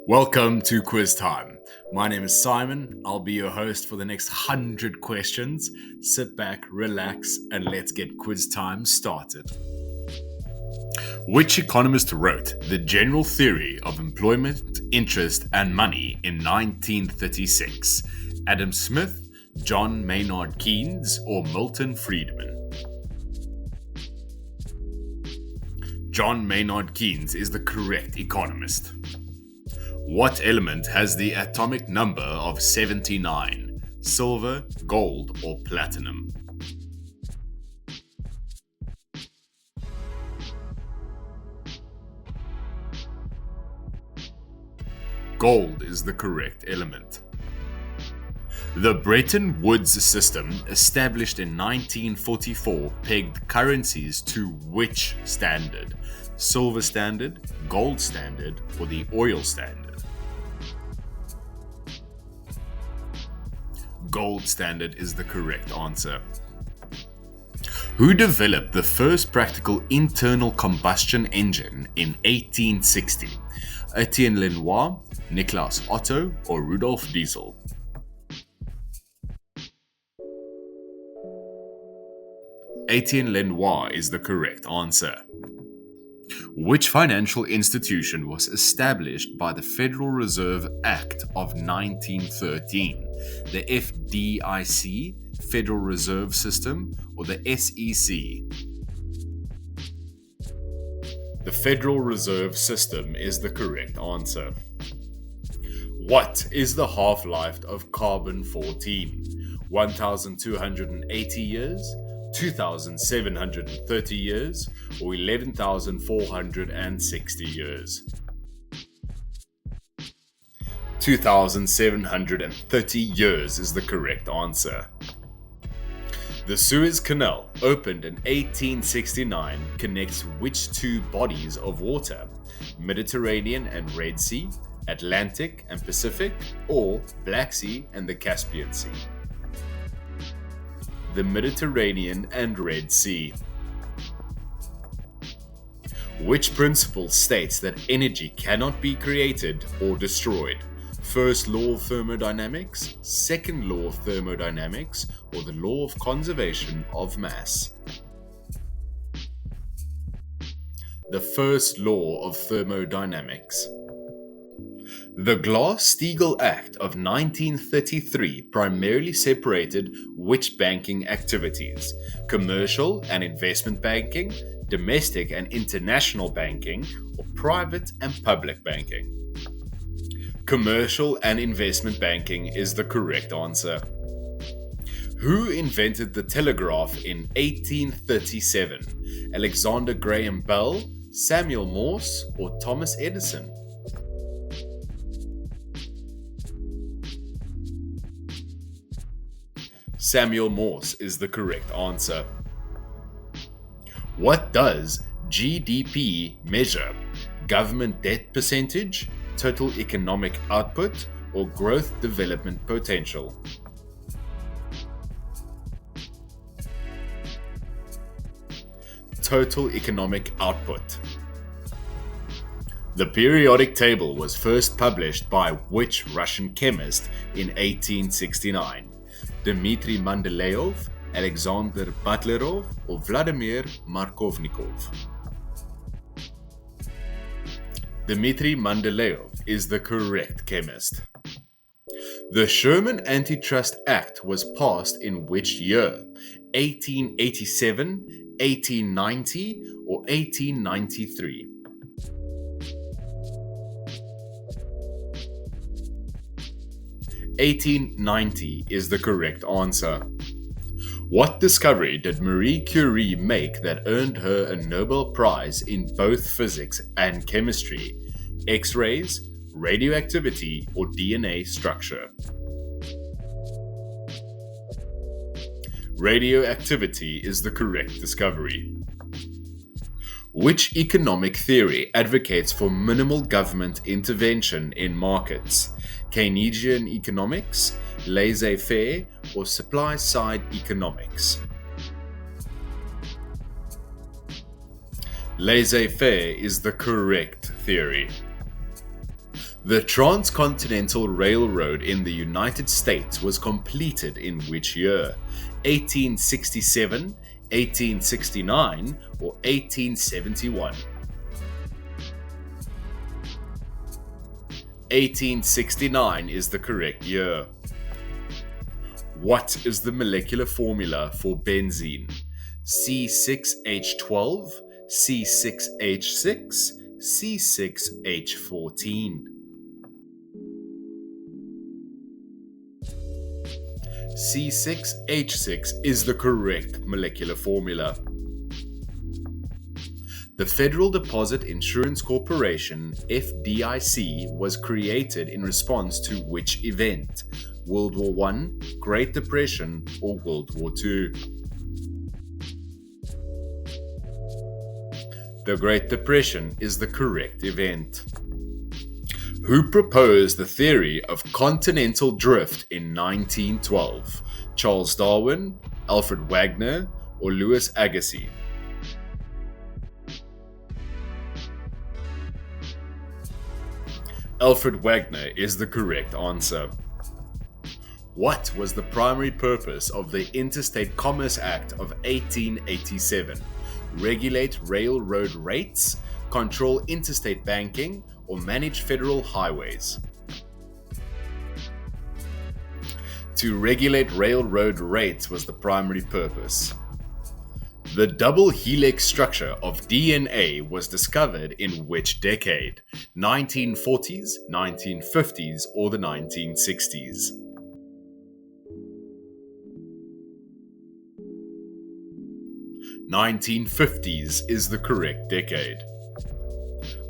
Welcome to Quiz Time. My name is Simon. I'll be your host for the next 100 questions. Sit back, relax, and let's get quiz time started. Which economist wrote The General Theory of Employment, Interest, and Money in 1936? Adam Smith, John Maynard Keynes, or Milton Friedman? John Maynard Keynes is the correct economist. What element has the atomic number of 79? Silver, gold, or platinum? Gold is the correct element. The Bretton Woods system, established in 1944, pegged currencies to which standard? Silver standard, gold standard, or the oil standard? Gold standard is the correct answer. Who developed the first practical internal combustion engine in 1860? Etienne Lenoir, Nicolas Otto, or Rudolf Diesel? Etienne Lenoir is the correct answer. Which financial institution was established by the Federal Reserve Act of 1913? The FDIC, Federal Reserve System, or the SEC? The Federal Reserve System is the correct answer. What is the half-life of carbon-14? 1,280 years, 2,730 years, or 11,460 years? 2,730 years is the correct answer. The Suez Canal, opened in 1869, connects which two bodies of water? Mediterranean and Red Sea, Atlantic and Pacific, or Black Sea and the Caspian Sea? The Mediterranean and Red Sea. Which principle states that energy cannot be created or destroyed? First law of thermodynamics, second law of thermodynamics, or the law of conservation of mass? The first law of thermodynamics. The Glass-Steagall Act of 1933 primarily separated which banking activities? Commercial and investment banking, domestic and international banking, or private and public banking? Commercial and investment banking is the correct answer. Who invented the telegraph in 1837? Alexander Graham Bell, Samuel Morse, or Thomas Edison? Samuel Morse is the correct answer. What does GDP measure? Government debt percentage, total economic output, or growth development potential? Total economic output. The periodic table was first published by which Russian chemist in 1869? Dmitry Mendeleev, Alexander Butlerov, or Vladimir Markovnikov? Dmitry Mendeleev is the correct chemist. The Sherman Antitrust Act was passed in which year? 1887, 1890, or 1893? 1890 is the correct answer. What discovery did Marie Curie make that earned her a Nobel Prize in both physics and chemistry? X-rays, radioactivity, or DNA structure? Radioactivity is the correct discovery. Which economic theory advocates for minimal government intervention in markets? Keynesian economics, laissez-faire, or supply-side economics? Laissez-faire is the correct theory. The Transcontinental Railroad in the United States was completed in which year? 1867, 1869, or 1871? 1869 is the correct year. What is the molecular formula for benzene? C6H12, C6H6, C6H14. C6H6 is the correct molecular formula. The Federal Deposit Insurance Corporation, FDIC, was created in response to which event? World War I, Great Depression, or World War II? The Great Depression is the correct event. Who proposed the theory of continental drift in 1912? Charles Darwin, Alfred Wegener, or Louis Agassiz? Alfred Wegener is the correct answer. What was the primary purpose of the Interstate Commerce Act of 1887? Regulate railroad rates, control interstate banking, or manage federal highways? To regulate railroad rates was the primary purpose. The double helix structure of DNA was discovered in which decade? 1940s, 1950s, or the 1960s? 1950s is the correct decade.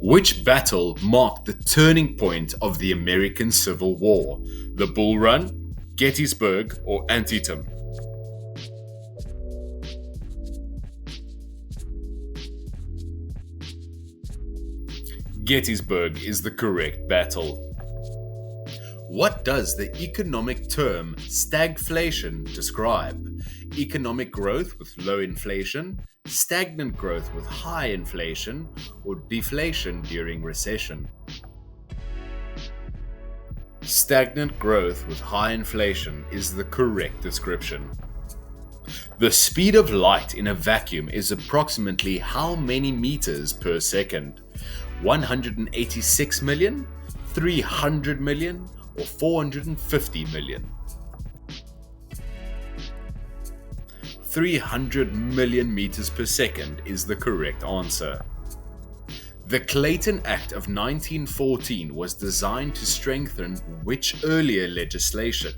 Which battle marked the turning point of the American Civil War? The Bull Run, Gettysburg, or Antietam? Gettysburg is the correct battle. What does the economic term stagflation describe? Economic growth with low inflation, stagnant growth with high inflation, or deflation during recession? Stagnant growth with high inflation is the correct description. The speed of light in a vacuum is approximately how many meters per second? 186 million, 300 million, or 450 million? 300 million meters per second is the correct answer. The Clayton Act of 1914 was designed to strengthen which earlier legislation?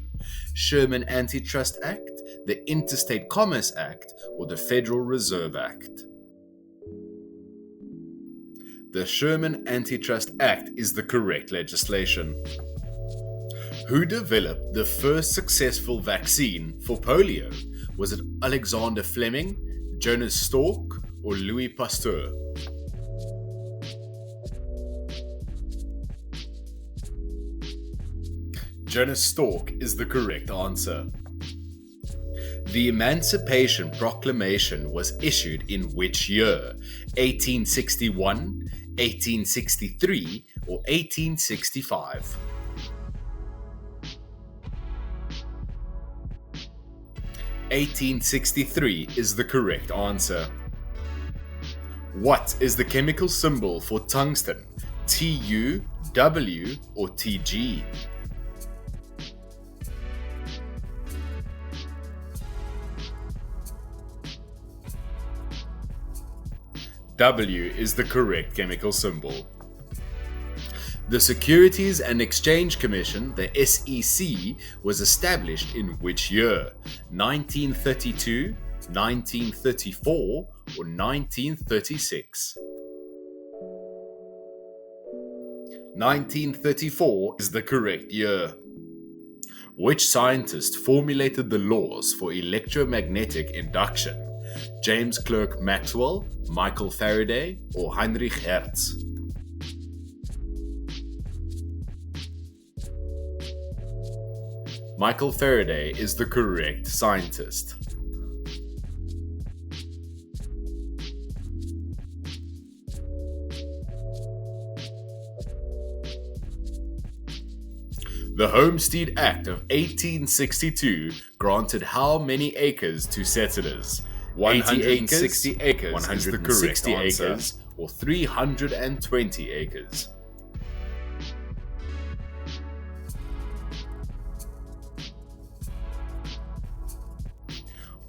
Sherman Antitrust Act, the Interstate Commerce Act, or the Federal Reserve Act? The Sherman Antitrust Act is the correct legislation. Who developed the first successful vaccine for polio? Was it Alexander Fleming, Jonas Salk, or Louis Pasteur? Jonas Salk is the correct answer. The Emancipation Proclamation was issued in which year? 1861, 1863, or 1865? 1863 is the correct answer. What is the chemical symbol for tungsten? Tu, W, or Tg? W is the correct chemical symbol. The Securities and Exchange Commission, the SEC, was established in which year? 1932, 1934, or 1936? 1934 is the correct year. Which scientist formulated the laws for electromagnetic induction? James Clerk Maxwell, Michael Faraday, or Heinrich Hertz? Michael Faraday is the correct scientist. The Homestead Act of 1862 granted how many acres to settlers? 160 acres is the correct answer, or 320 acres.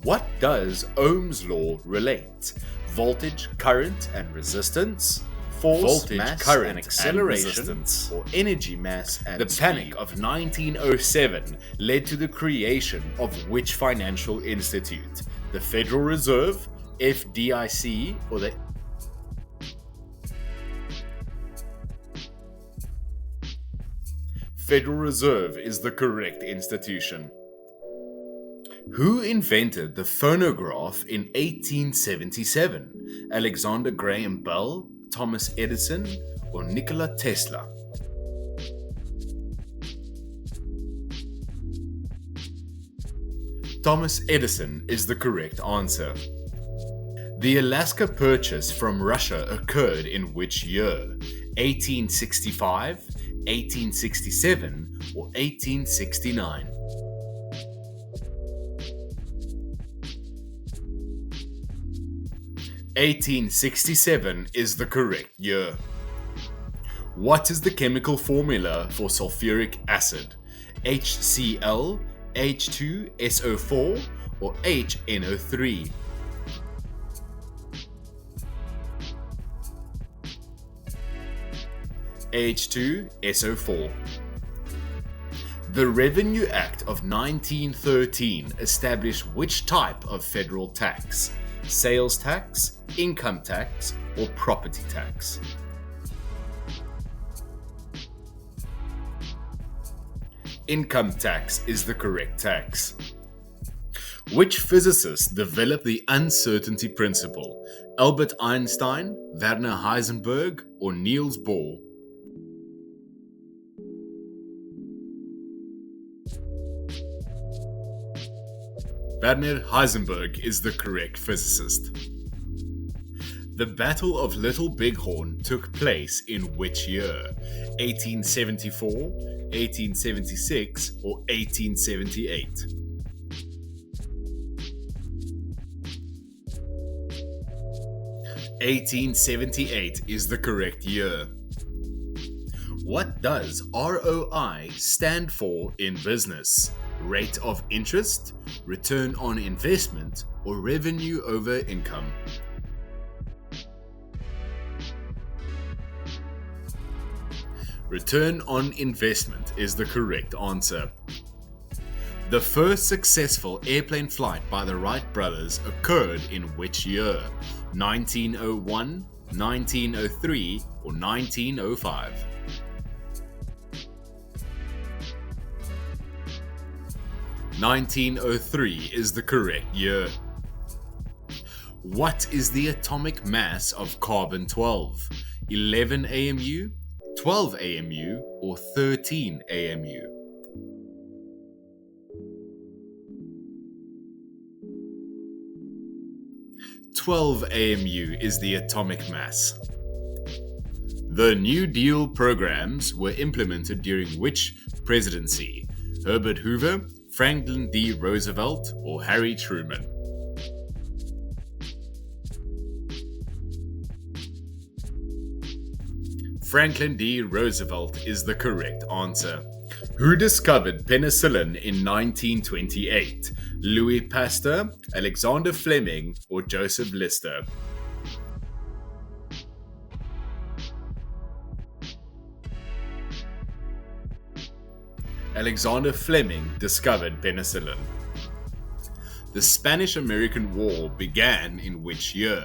What does Ohm's law relate? Voltage, current, and resistance? Force, voltage, mass, current, and acceleration, or energy, mass, and the speed. Panic of 1907 led to the creation of which financial institute? The Federal Reserve, FDIC, or the Federal Reserve is the correct institution. Who invented the phonograph in 1877? Alexander Graham Bell, Thomas Edison, or Nikola Tesla? Thomas Edison is the correct answer. The Alaska Purchase from Russia occurred in which year? 1865, 1867, or 1869? 1867 is the correct year. What is the chemical formula for sulfuric acid? HCl, H2SO4, or HNO3? H2SO4. The Revenue Act of 1913 established which type of federal tax? Sales tax, income tax, or property tax? Income tax is the correct tax. Which physicist developed the uncertainty principle? Albert Einstein, Werner Heisenberg, or Niels Bohr? Werner Heisenberg is the correct physicist. The Battle of Little Bighorn took place in which year? 1874, 1876, or 1878? 1878 is the correct year. What does ROI stand for in business? Rate of interest, return on investment, or revenue over income? Return on investment is the correct answer. The first successful airplane flight by the Wright brothers occurred in which year? 1901, 1903, or 1905? 1903 is the correct year. What is the atomic mass of carbon-12? 11 AMU, 12 AMU, or 13 AMU? 12 AMU is the atomic mass. The New Deal programs were implemented during which presidency? Herbert Hoover, Franklin D. Roosevelt, or Harry Truman? Franklin D. Roosevelt is the correct answer. Who discovered penicillin in 1928? Louis Pasteur, Alexander Fleming, or Joseph Lister? Alexander Fleming discovered penicillin. The Spanish-American War began in which year?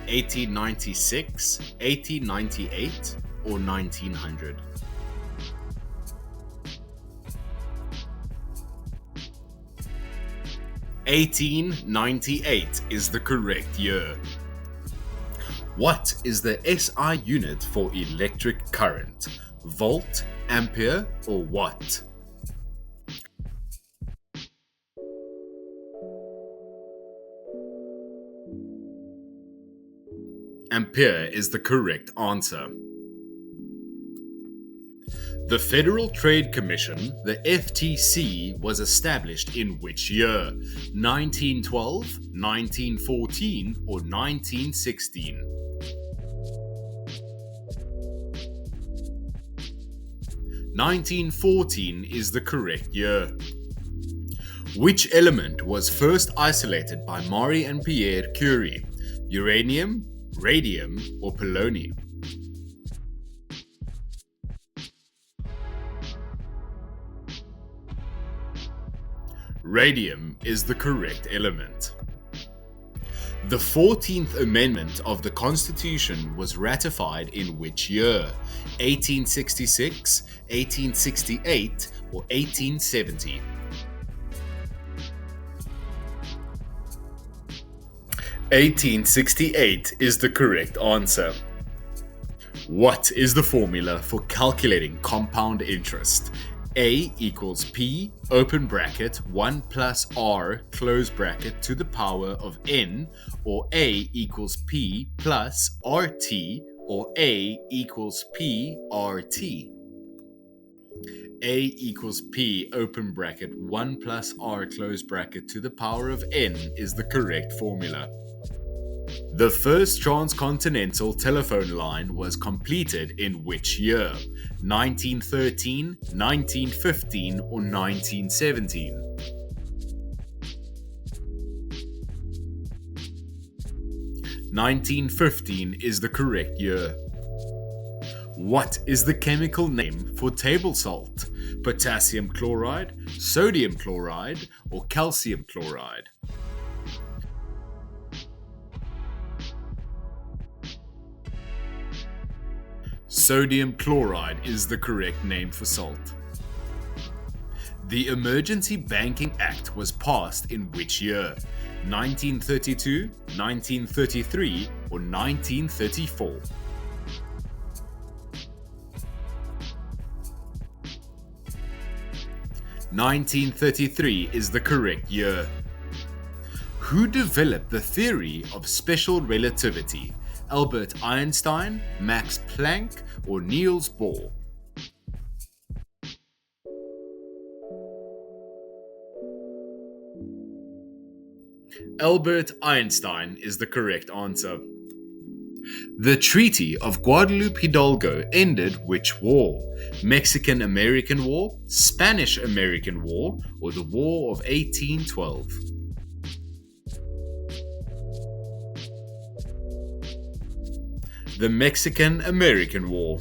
1896, 1898, or 1900? 1898 is the correct year. What is the SI unit for electric current? Volt, ampere, or watt? Ampere is the correct answer. The Federal Trade Commission, the FTC, was established in which year? 1912, 1914, or 1916? 1914 is the correct year. Which element was first isolated by Marie and Pierre Curie? Uranium, radium, or polonium? Radium is the correct element. The 14th Amendment of the Constitution was ratified in which year? 1866, 1868, or 1870? 1868 is the correct answer. What is the formula for calculating compound interest? A equals P, open bracket, 1 plus R, close bracket, to the power of N, or A equals P plus RT, or A equals P RT? A equals P, open bracket, 1 plus R, close bracket, to the power of N is the correct formula. The first transcontinental telephone line was completed in which year? 1913, 1915, or 1917? 1915 is the correct year. What is the chemical name for table salt? Potassium chloride, sodium chloride, or calcium chloride? Sodium chloride is the correct name for salt. The Emergency Banking Act was passed in which year? 1932, 1933, or 1934? 1933 is the correct year. Who developed the theory of special relativity? Albert Einstein, Max Planck, or Niels Bohr? Albert Einstein is the correct answer. The Treaty of Guadalupe Hidalgo ended which war? Mexican-American War, Spanish-American War, or the War of 1812? The Mexican-American War.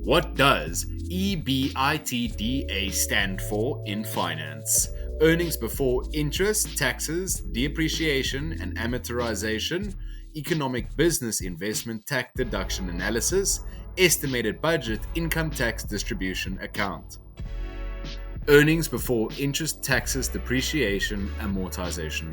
What does EBITDA stand for in finance? Earnings before interest, taxes, depreciation, and amortization, economic business investment tax deduction analysis, estimated budget income tax distribution account. Earnings before interest, taxes, depreciation, amortization.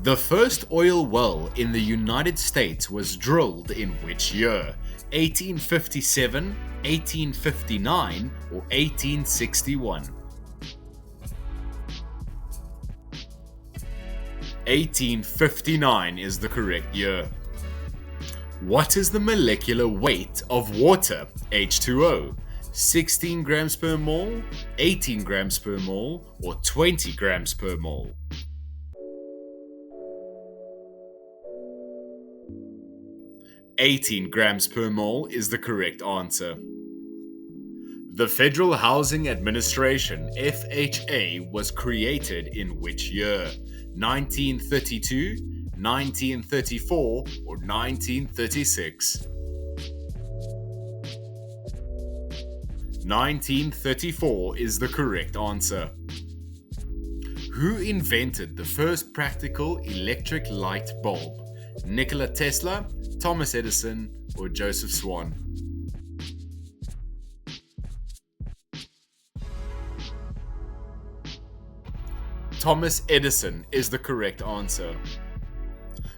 The first oil well in the United States was drilled in which year? 1857, 1859, or 1861? 1859 is the correct year. What is the molecular weight of water, H2O? 16 grams per mole, 18 grams per mole, or 20 grams per mole? 18 grams per mole is the correct answer. The Federal Housing Administration, FHA, was created in which year? 1932, 1934, or 1936? 1934 is the correct answer. Who invented the first practical electric light bulb? Nikola Tesla, Thomas Edison, or Joseph Swan? Thomas Edison is the correct answer.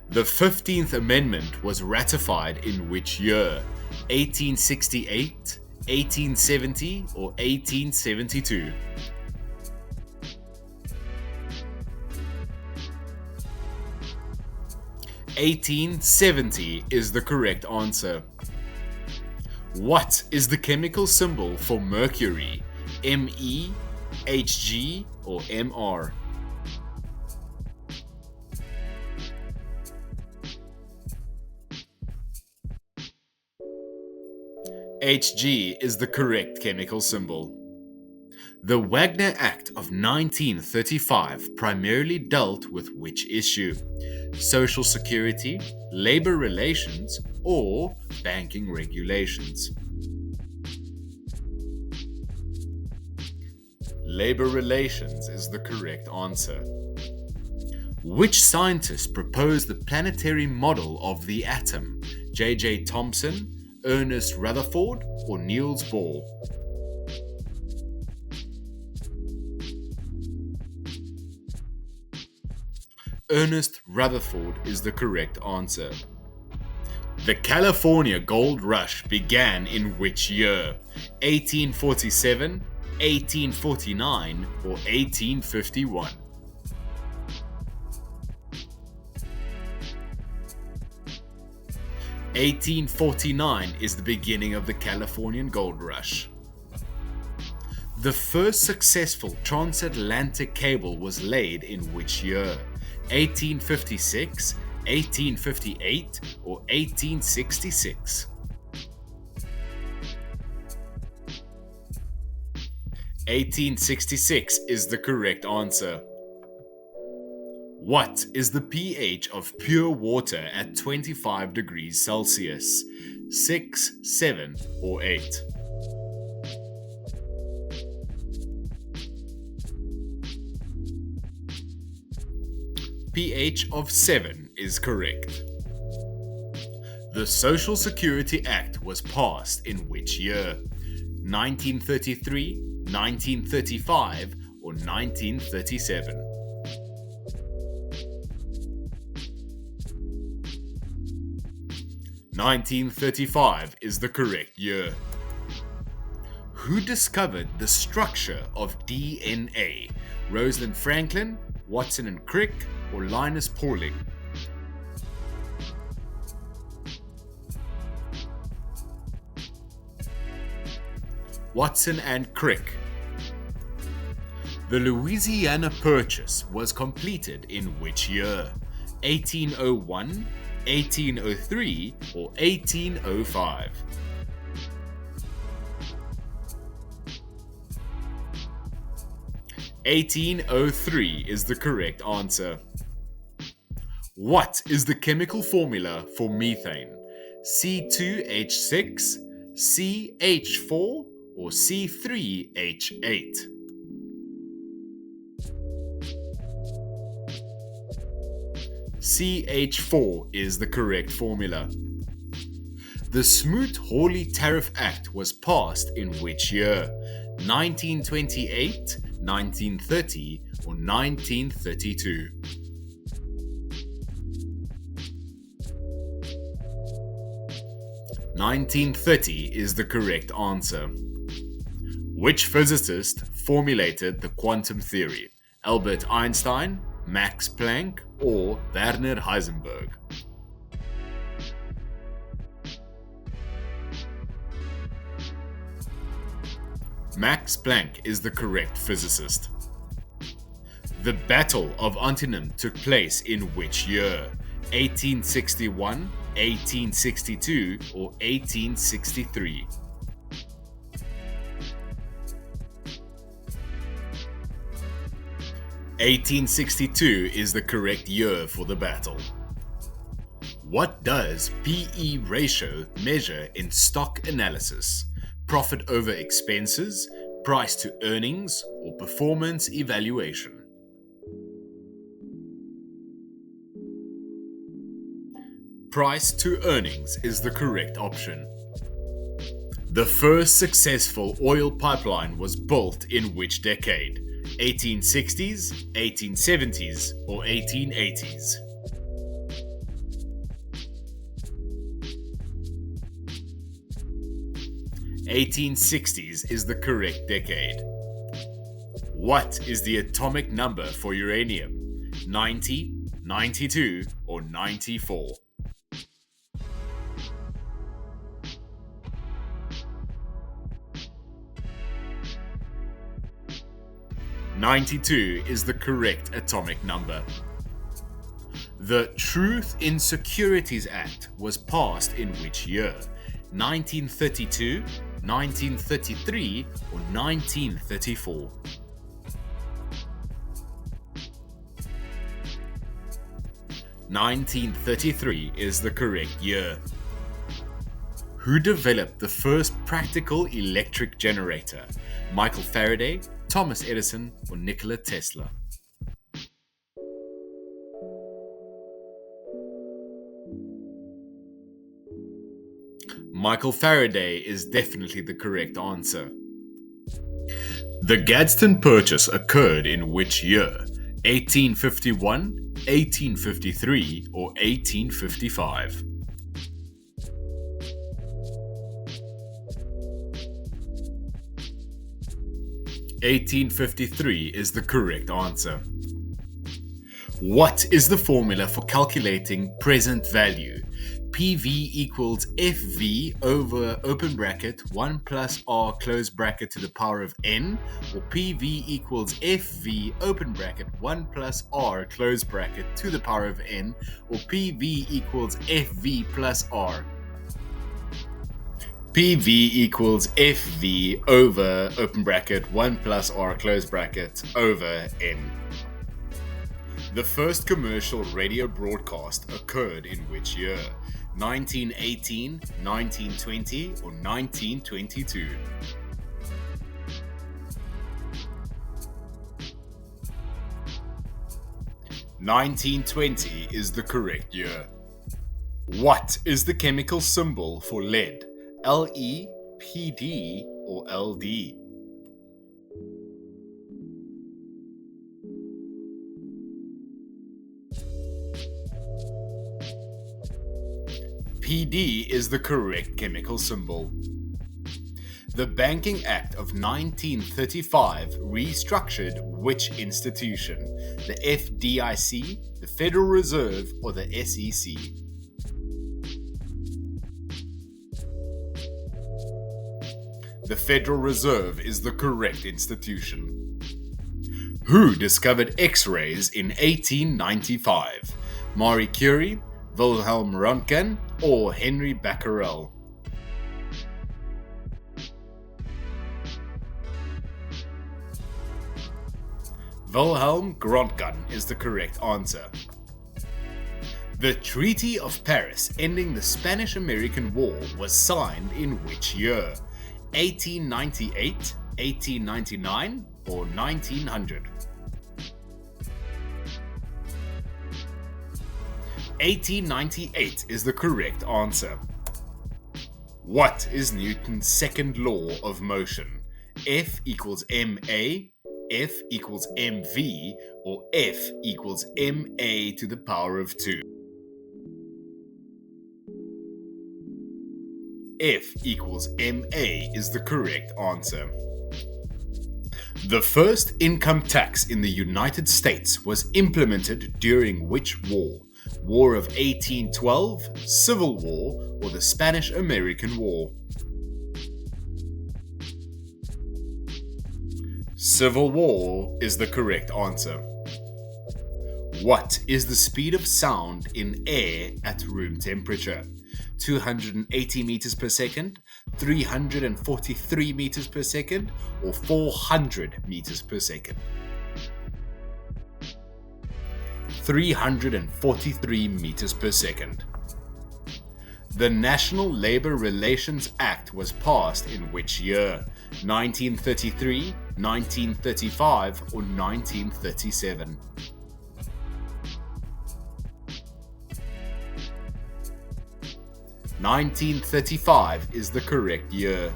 The 15th Amendment was ratified in which year? 1868, 1870, or 1872? 1870 is the correct answer. What is the chemical symbol for mercury? Me, Hg, or Mr? Hg is the correct chemical symbol. The Wagner Act of 1935 primarily dealt with which issue? Social security, labor relations, or banking regulations? Labor relations is the correct answer. Which scientist proposed the planetary model of the atom? J.J. Thomson, Ernest Rutherford, or Niels Bohr? Ernest Rutherford is the correct answer. The California Gold Rush began in which year? 1847, 1849, or 1851? (1849) is the beginning of the Californian Gold Rush. The first successful transatlantic cable was laid in which year? 1856, 1858, or 1866? 1866 is the correct answer. What is the pH of pure water at 25 degrees Celsius? 6, 7, or 8? pH of 7 is correct. The Social Security Act was passed in which year? 1933, 1935, or 1937? 1935 is the correct year. Who discovered the structure of DNA? Rosalind Franklin, Watson and Crick, or Linus Pauling? Watson and Crick. The Louisiana Purchase was completed in which year? 1801, 1803, or 1805? 1803 is the correct answer. What is the chemical formula for methane? C2H6, CH4, or C3H8? CH4 is the correct formula. The Smoot-Hawley Tariff Act was passed in which year? 1928, 1930, or 1932? 1930 is the correct answer. Which physicist formulated the quantum theory? Albert Einstein, Max Planck, or Werner Heisenberg? Max Planck is the correct physicist. The Battle of Antietam took place in which year? 1861, 1862, or 1863? 1862 is the correct year for the battle. What does P/E ratio measure in stock analysis? Profit over expenses, price to earnings, or performance evaluation? Price to earnings is the correct option. The first successful oil pipeline was built in which decade? 1860s, 1870s, or 1880s? 1860s is the correct decade. What is the atomic number for uranium? 90, 92, or 94? 92 is the correct atomic number. The Truth in Securities Act was passed in which year? 1932, 1933, or 1934? (1933) is the correct year. Who developed the first practical electric generator? Michael Faraday, Thomas Edison, or Nikola Tesla? Michael Faraday is definitely the correct answer. The Gadsden Purchase occurred in which year? 1851, 1853, or 1855? 1853 is the correct answer. What is the formula for calculating present value? PV equals FV over open bracket 1 plus R close bracket to the power of N, or PV equals FV open bracket 1 plus R close bracket to the power of N, or PV equals FV plus R. PV equals FV over open bracket 1 plus R close bracket over N. The first commercial radio broadcast occurred in which year? 1918, 1920, or 1922? 1920 is the correct year. What is the chemical symbol for lead? Le, Pd, or Ld? Pd is the correct chemical symbol. The Banking Act of 1935 restructured which institution? The FDIC, the Federal Reserve, or the SEC? The Federal Reserve is the correct institution. Who discovered X-rays in 1895? Marie Curie, Wilhelm Röntgen, or Henry Becquerel? Wilhelm Röntgen is the correct answer. The Treaty of Paris ending the Spanish-American War was signed in which year? 1898, 1899, or 1900? 1898 is the correct answer. What is Newton's second law of motion? F equals ma, F equals mv, or F equals ma to the power of 2? F equals ma is the correct answer. The first income tax in the United States was implemented during which war? War of 1812, Civil War, or the Spanish-American War? Civil War is the correct answer. What is the speed of sound in air at room temperature? 280 meters per second, 343 meters per second, or 400 meters per second? 343 meters per second. The National Labor Relations Act was passed in which year? 1933, 1935, or 1937? 1935 is the correct year.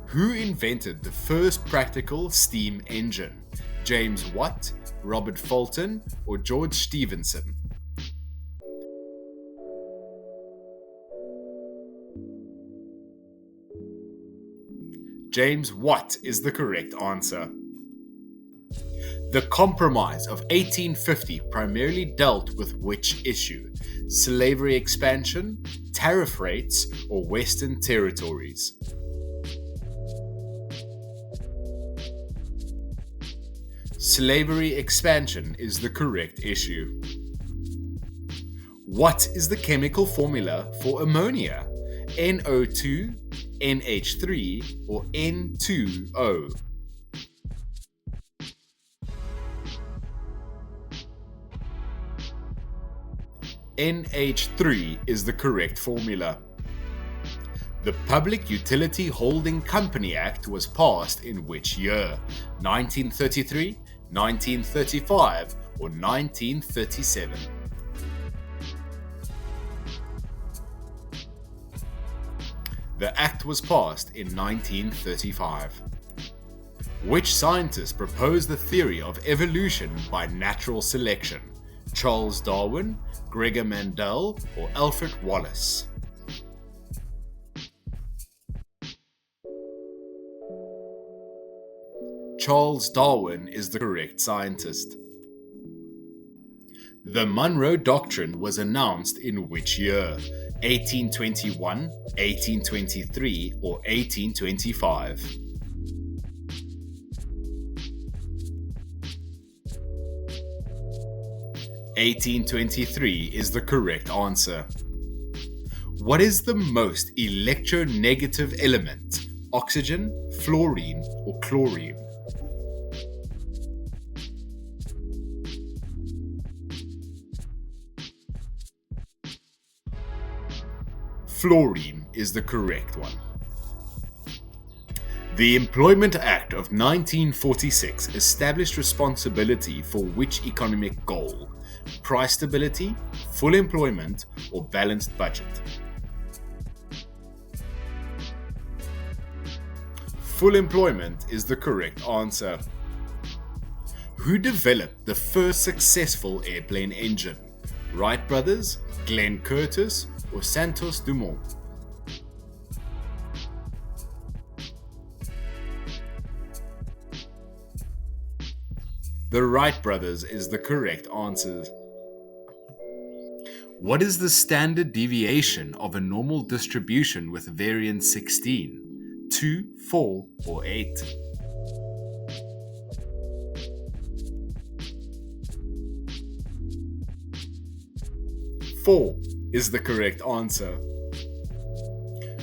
Who invented the first practical steam engine? James Watt, Robert Fulton, or George Stephenson? James Watt is the correct answer. The Compromise of 1850 primarily dealt with which issue? Slavery expansion, tariff rates, or Western territories? Slavery expansion is the correct issue. What is the chemical formula for ammonia? NO2, NH3, or N2O? NH3 is the correct formula. The Public Utility Holding Company Act was passed in which year? 1933, 1935, or 1937? The act was passed in 1935. Which scientist proposed the theory of evolution by natural selection? Charles Darwin, Gregor Mendel, or Alfred Wallace? Charles Darwin is the correct scientist. The Monroe Doctrine was announced in which year? 1821, 1823, or 1825? 1823 is the correct answer. What is the most electronegative element? Oxygen, fluorine, or chlorine? Fluorine is the correct one. The Employment Act of 1946 established responsibility for which economic goal? Price stability, full employment, or balanced budget? Full employment is the correct answer. Who developed the first successful airplane engine? Wright brothers, Glenn Curtiss, or Santos Dumont? The Wright brothers is the correct answer. What is the standard deviation of a normal distribution with variance 16? 2, 4, or 8? Four is the correct answer.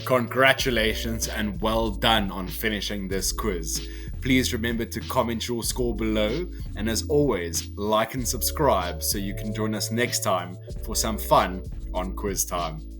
Congratulations and well done on finishing this quiz. Please remember to comment your score below, and as always, like and subscribe so you can join us next time for some fun on quiz time.